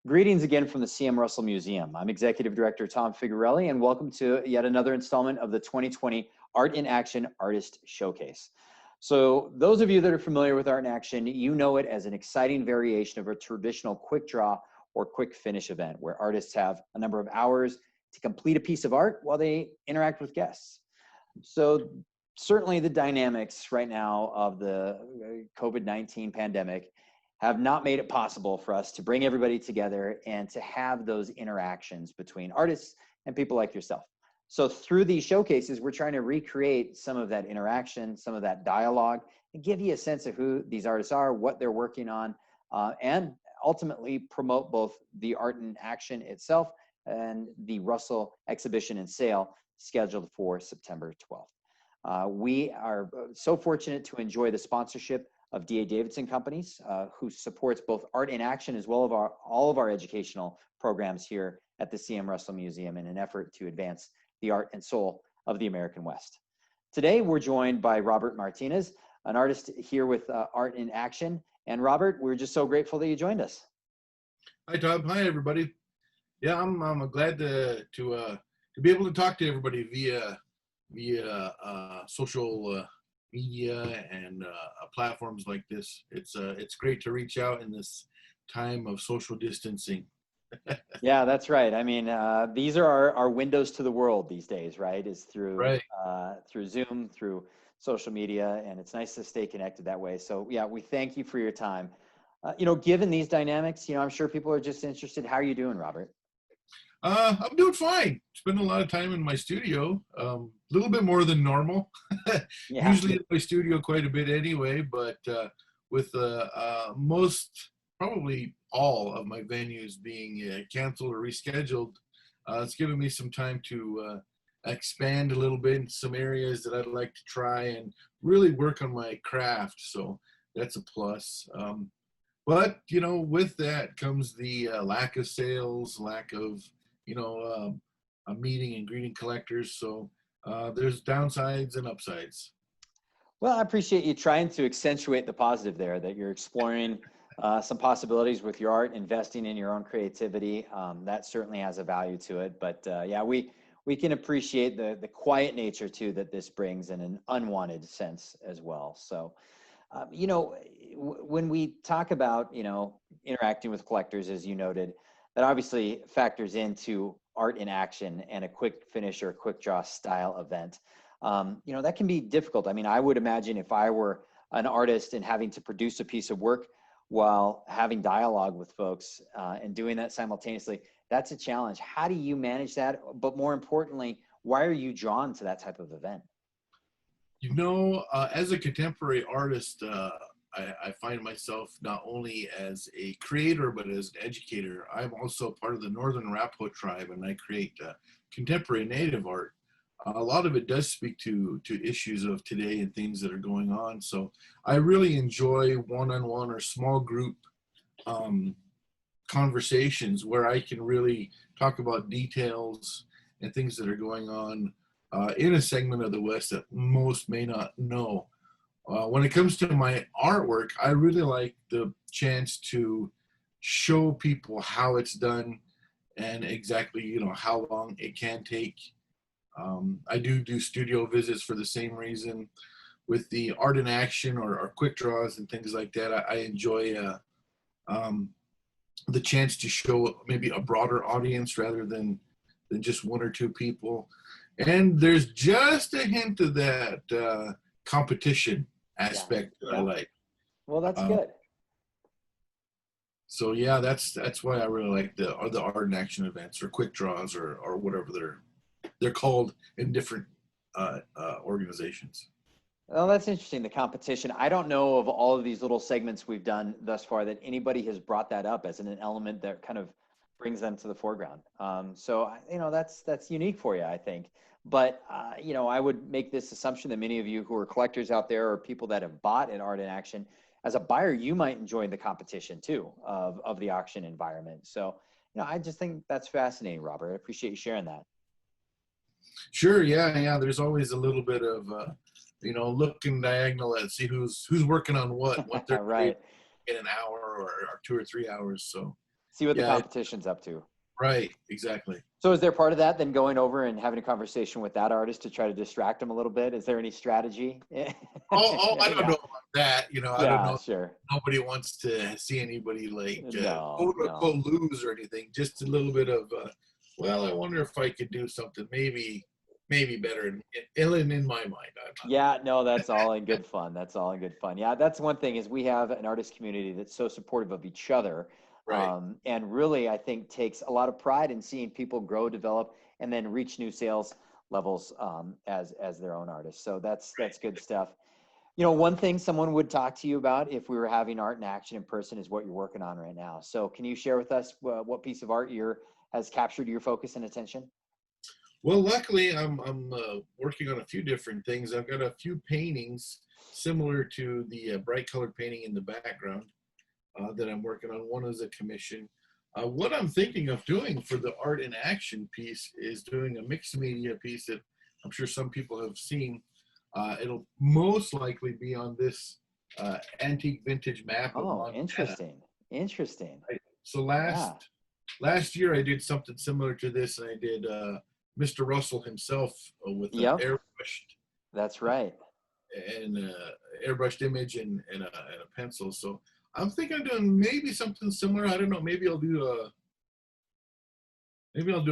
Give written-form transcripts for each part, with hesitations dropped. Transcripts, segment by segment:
Greetings again from the C.M. Russell Museum. I'm Executive Director Tom Figarelle, and welcome to yet another installment of the 2020 Art in Action Artist Showcase. So those of you that are familiar with Art in Action, you know it as an exciting variation of a traditional quick draw or quick finish event where artists have a number of hours to complete a piece of art while they interact with guests. So certainly the dynamics right now of the COVID-19 pandemic have not made it possible for us to bring everybody together and to have those interactions between artists and people like yourself. So through these showcases, we're trying to recreate some of that interaction, some of that dialogue, and give you a sense of who these artists are, what they're working on, and ultimately promote both the Art in Action itself and the Russell exhibition and sale scheduled for September 12th. We are so fortunate to enjoy the sponsorship of D.A. Davidson Companies, who supports both Art in Action as well as all of our educational programs here at the C.M. Russell Museum in an effort to advance the art and soul of the American West. Today, we're joined by Robert Martinez, an artist here with Art in Action. And Robert, we're just so grateful that you joined us. Hi, Tom. Hi, everybody. Yeah, I'm glad to be able to talk to everybody via social media and platforms like this. It's great to reach out in this time of social distancing. Yeah, that's right. I mean, these are our windows to the world these days, right? Is through through Zoom, through social media, and it's nice to stay connected that way. So yeah, we thank you for your time. Given these dynamics, I'm sure people are just interested. How are you doing, Robert? I'm doing fine. Spend a lot of time in my studio, a little bit more than normal. Yeah. Usually in my studio quite a bit anyway, but with most, probably all of my venues being canceled or rescheduled, it's given me some time to expand a little bit in some areas that I'd like to try and really work on my craft. So that's a plus. But, with that comes the lack of sales, lack of a meeting and greeting collectors. So there's downsides and upsides. Well, I appreciate you trying to accentuate the positive there, that you're exploring some possibilities with your art, investing in your own creativity. That certainly has a value to it. But yeah, we can appreciate the quiet nature too that this brings in an unwanted sense as well. So, when we talk about, interacting with collectors, as you noted, that obviously factors into Art in Action and a quick finish or a quick draw style event. That can be difficult. I mean, I would imagine if I were an artist and having to produce a piece of work while having dialogue with folks and doing that simultaneously, that's a challenge. How do you manage that? But more importantly, why are you drawn to that type of event? As a contemporary artist, I find myself not only as a creator, but as an educator. I'm also part of the Northern Arapaho tribe, and I create contemporary native art. A lot of it does speak to issues of today and things that are going on. So I really enjoy one-on-one or small group conversations where I can really talk about details and things that are going on in a segment of the West that most may not know. When it comes to my artwork, I really like the chance to show people how it's done and exactly, how long it can take. I do studio visits for the same reason. With the Art in Action or quick draws and things like that, I enjoy the chance to show maybe a broader audience rather than just one or two people. And there's just a hint of that competition aspect that I like. Well, that's good. So yeah, that's why I really like the Art in Action events or quick draws or whatever they're called in different organizations. Well, that's interesting, the competition. I don't know of all of these little segments we've done thus far that anybody has brought that up as an element that kind of brings them to the foreground. So, that's unique for you, I think. But, I would make this assumption that many of you who are collectors out there or people that have bought an Art in Action, as a buyer, you might enjoy the competition too of the auction environment. So, I just think that's fascinating, Robert. I appreciate you sharing that. Sure. Yeah. There's always a little bit of, looking diagonal at see who's working on what they're right in an hour or 2 or 3 hours. So See what the Yeah, competition's up to. right, exactly. So is there part of that then going over and having a conversation with that artist to try to distract them a little bit? Is there any strategy? I don't Yeah. know about that. I don't Yeah, know. sure. Nobody wants to see anybody like No, quote no. unquote lose or anything. Just a little bit of, well, I wonder if I could do something maybe better in my mind. I'm not. Yeah, no, that's all in good fun. That's all in good fun. Yeah, that's one thing is we have an artist community that's so supportive of each other, Right. and really I think takes a lot of pride in seeing people grow, develop, and then reach new sales levels as their own artists. So that's good stuff. One thing someone would talk to you about if we were having art in action in person is what you're working on right now. So can you share with us what piece of art has captured your focus and attention? Well, luckily, I'm working on a few different things. I've got a few paintings similar to the bright colored painting in the background that I'm working on. One is a commission. What I'm thinking of doing for the art in action piece is doing a mixed media piece that I'm sure some people have seen. It'll most likely be on this antique vintage map of Oh, Montana. interesting. Interesting. Right? So Yeah, last year I did something similar to this, and I did Mr. Russell himself with an yep, that's right. airbrushed image and a pencil. So I'm thinking of doing maybe something similar. I don't know. Maybe I'll do a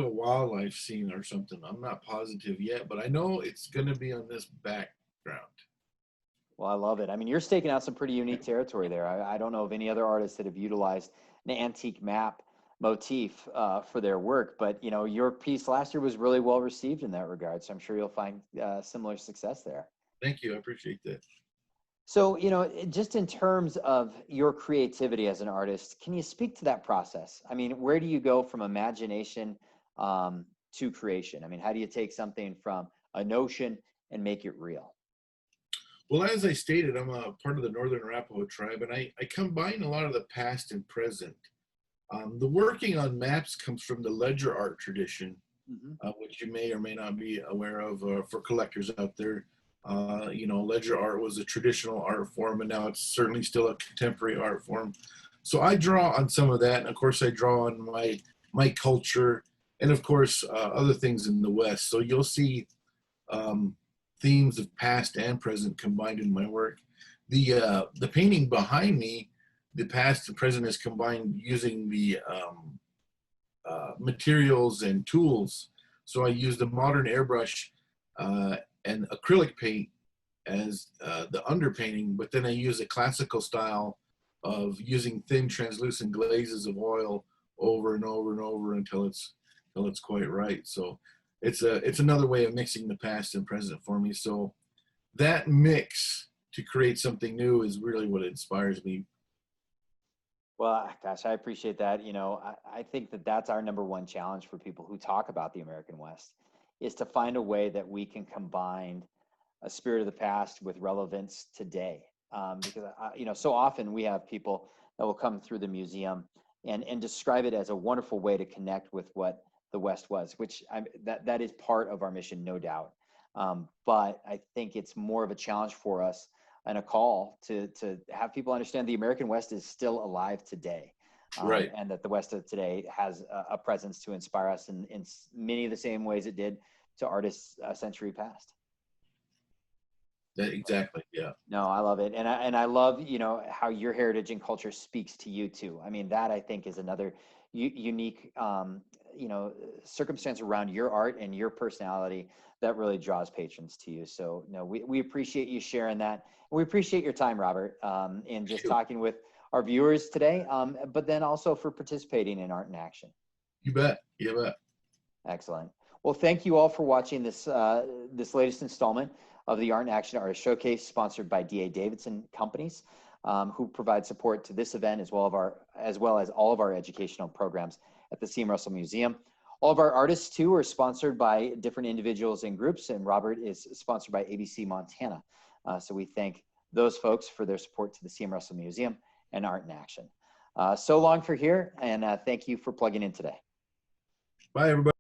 wildlife scene or something. I'm not positive yet, but I know it's going to be on this background. Well, I love it. I mean, you're staking out some pretty unique territory there. I don't know of any other artists that have utilized an antique map motif for their work, but your piece last year was really well received in that regard. So I'm sure you'll find similar success there. Thank you. I appreciate that. So, just in terms of your creativity as an artist, can you speak to that process? I mean, where do you go from imagination to creation? I mean, how do you take something from a notion and make it real? Well, as I stated, I'm a part of the Northern Arapaho tribe, and I combine a lot of the past and present. The working on maps comes from the ledger art tradition, Hmm. which you may or may not be aware of for collectors out there. Ledger art was a traditional art form, and now it's certainly still a contemporary art form. So I draw on some of that, and of course I draw on my culture, and of course other things in the West. So you'll see um, themes of past and present combined in my work. The painting behind me, the past and present is combined using the materials and tools. So I used a modern airbrush and acrylic paint as the underpainting, but then I use a classical style of using thin translucent glazes of oil over and over and over until it's quite right. So it's another way of mixing the past and present for me. So that mix to create something new is really what inspires me. Well, gosh, I appreciate that. I think that that's our number one challenge for people who talk about the American West is to find a way that we can combine a spirit of the past with relevance today. Because so often we have people that will come through the museum and describe it as a wonderful way to connect with what the West was, which that is part of our mission, no doubt. But I think it's more of a challenge for us and a call to have people understand the American West is still alive today. Right. And that the West of today has a presence to inspire us in many of the same ways it did to artists a century past. Exactly. Yeah. No, I love it. And I love, how your heritage and culture speaks to you too. I mean, that I think is another unique, circumstance around your art and your personality that really draws patrons to you. So no, we appreciate you sharing that. We appreciate your time, Robert, and just talking with our viewers today, but then also for participating in Art in Action. You bet. You bet. Excellent. Well, thank you all for watching this latest installment of the Art in Action Artist Showcase, sponsored by D.A. Davidson Companies, who provide support to this event as well as all of our educational programs at the C.M. Russell Museum. All of our artists too are sponsored by different individuals and groups, and Robert is sponsored by ABC Montana. So we thank those folks for their support to the C.M. Russell Museum and Art in Action. So long for here, and thank you for plugging in today. Bye, everybody.